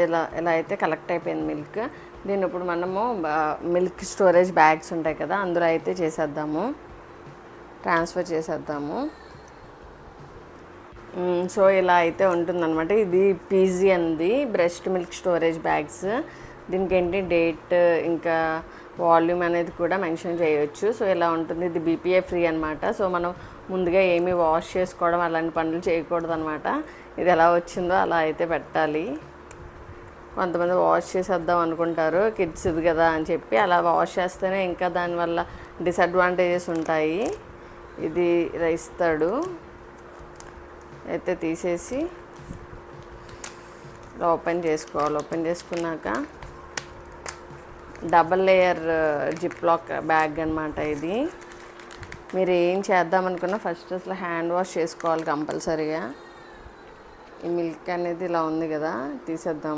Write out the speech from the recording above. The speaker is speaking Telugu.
ఇలా అయితే కలెక్ట్ అయిపోయింది మిల్క్. దీన్ని ఇప్పుడు మనము మిల్క్ స్టోరేజ్ బ్యాగ్స్ ఉంటాయి కదా, అందులో అయితే ట్రాన్స్ఫర్ చేసేద్దాము. సో ఇలా అయితే ఉంటుందన్నమాట. ఇది పీజియన్ది బ్రెస్ట్ మిల్క్ స్టోరేజ్ బ్యాగ్స్. దీనికి ఏంటి డేట్ ఇంకా వాల్యూమ్ అనేది కూడా మెన్షన్ చేయొచ్చు. సో ఇలా ఉంటుంది. ఇది బీపీఏ ఫ్రీ అనమాట. సో మనం ముందుగా ఏమీ వాష్ చేసుకోవడం అలాంటి పనులు చేయకూడదు అనమాట. ఇది ఎలా వచ్చిందో అలా అయితే పెట్టాలి. కొంతమంది వాష్ చేసేద్దాం అనుకుంటారు, కిడ్స్ ఇది కదా అని చెప్పి. అలా వాష్ చేస్తేనే ఇంకా దానివల్ల డిసడ్వాంటేజెస్ ఉంటాయి. ఇది ఇలా ఇస్తాడు. అయితే తీసేసి ఓపెన్ చేసుకోవాలి. ఓపెన్ చేసుకున్నాక double layer zip lock bag అనమాట ఇది. మీరు ఏం చేద్దామనుకున్నా ఫస్ట్ అసలు హ్యాండ్ వాష్ చేసుకోవాలి కంపల్సరీగా. ఈ మిల్క్ అనేది ఇలా ఉంది కదా, తీసేద్దాం.